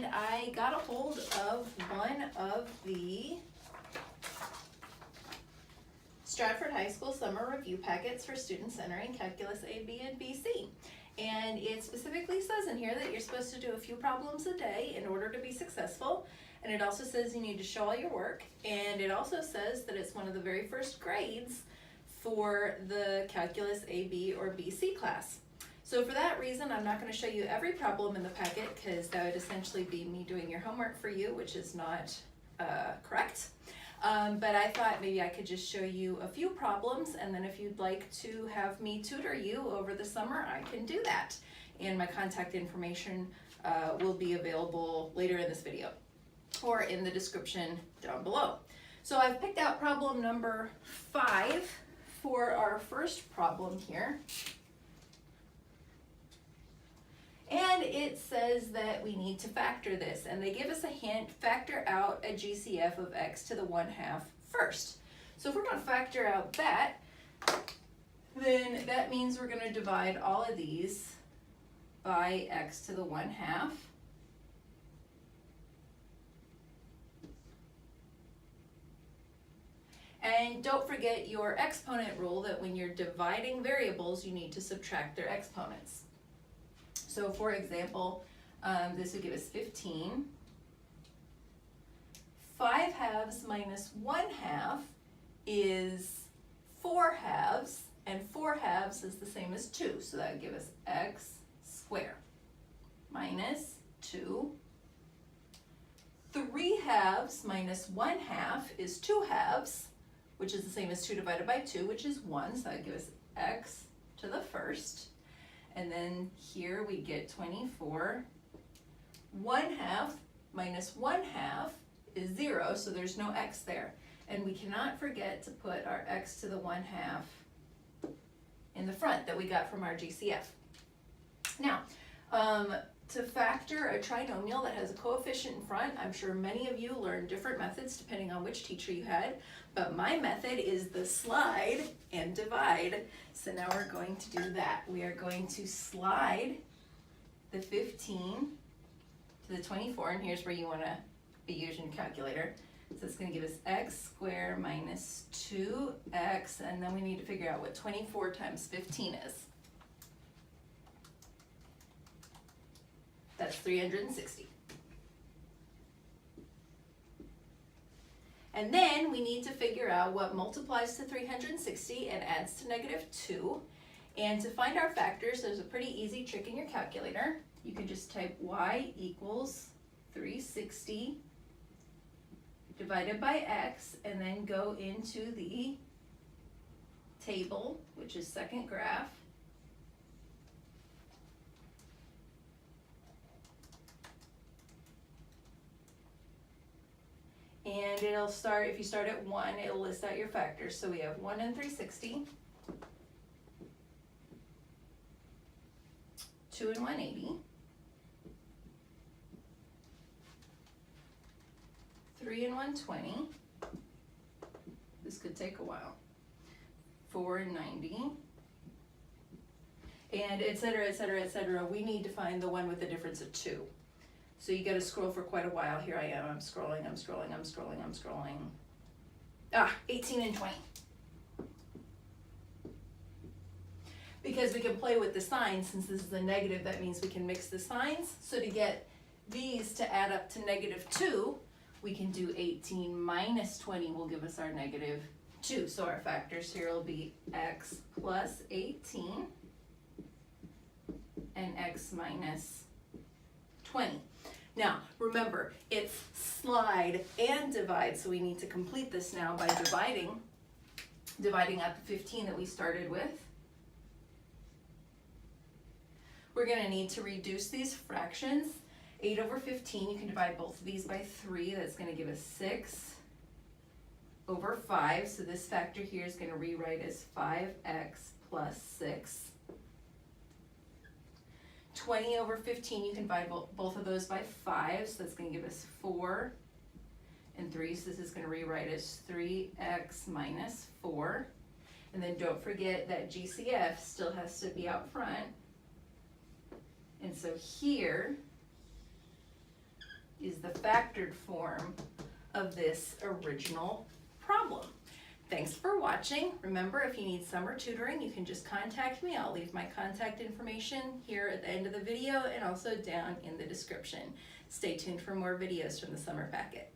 and I got a hold of one of the Stratford High School Summer Review Packets for students entering Calculus A, B, and BC. And it specifically says in here that you're supposed to do a few problems a day in order to be successful. And it also says you need to show all your work. And it also says that it's one of the very first grades for the Calculus A, B, or BC class. So for that reason, I'm not going to show you every problem in the packet because that would essentially be me doing your homework for you, which is not correct. But I thought maybe I could just show you a few problems, and then if you'd like to have me tutor you over the summer, I can do that. And my contact information will be available later in this video or in the description down below. So I've picked out problem number 5 for our first problem here. And it says that we need to factor this, and they give us a hint: factor out a GCF of x to the 1/2 first. So if we're going to factor out that, then that means we're going to divide all of these by x to the 1/2. And don't forget your exponent rule, that when you're dividing variables, you need to subtract their exponents. So for example, this would give us 15. 5/2 minus 1/2 is 4/2, and 4/2 is the same as 2. So that would give us x squared minus 2. 3/2 minus 1/2 is 2/2, which is the same as 2 divided by 2, which is 1. So that would give us x to the first. And then here we get 24. 1/2 minus 1/2 is 0, so there's no x there. And we cannot forget to put our x to the 1/2 in the front that we got from our GCF. Now, to factor a trinomial that has a coefficient in front, I'm sure many of you learned different methods depending on which teacher you had, but my method is the slide and divide. So now we're going to do that. We are going to slide the 15 to the 24, and here's where you want to be using your calculator. So it's going to give us x squared minus 2x, and then we need to figure out what 24 times 15 is. That's 360. And then we need to figure out what multiplies to 360 and adds to -2. And to find our factors, there's a pretty easy trick in your calculator. You can just type y equals 360 divided by x, and then go into the table, which is second graph. And it'll start, if you start at 1, it'll list out your factors. So we have 1 and 360, 2 and 180, 3 and 120, this could take a while, 4 and 90, and et cetera, et cetera, et cetera. We need to find the one with the difference of 2. So you got to scroll for quite a while. Here I am, I'm scrolling, I'm scrolling, I'm scrolling, I'm scrolling. 18 and 20. Because we can play with the signs, since this is a negative, that means we can mix the signs. So to get these to add up to -2, we can do 18 minus 20 will give us our -2. So our factors here will be x plus 18 and x minus 20. Now, remember, it's slide and divide, so we need to complete this now by dividing out the 15 that we started with. We're going to need to reduce these fractions. 8 over 15, you can divide both of these by 3. That's going to give us 6 over 5. So this factor here is going to rewrite as 5x plus 6. 20 over 15, you can divide both of those by 5, so that's going to give us 4 and 3, so this is going to rewrite as 3x minus 4. And then don't forget that GCF still has to be out front. And so here, is the factored form of this original problem. Thanks for watching. Remember, if you need summer tutoring, you can just contact me. I'll leave my contact information here at the end of the video and also down in the description. Stay tuned for more videos from the summer packet.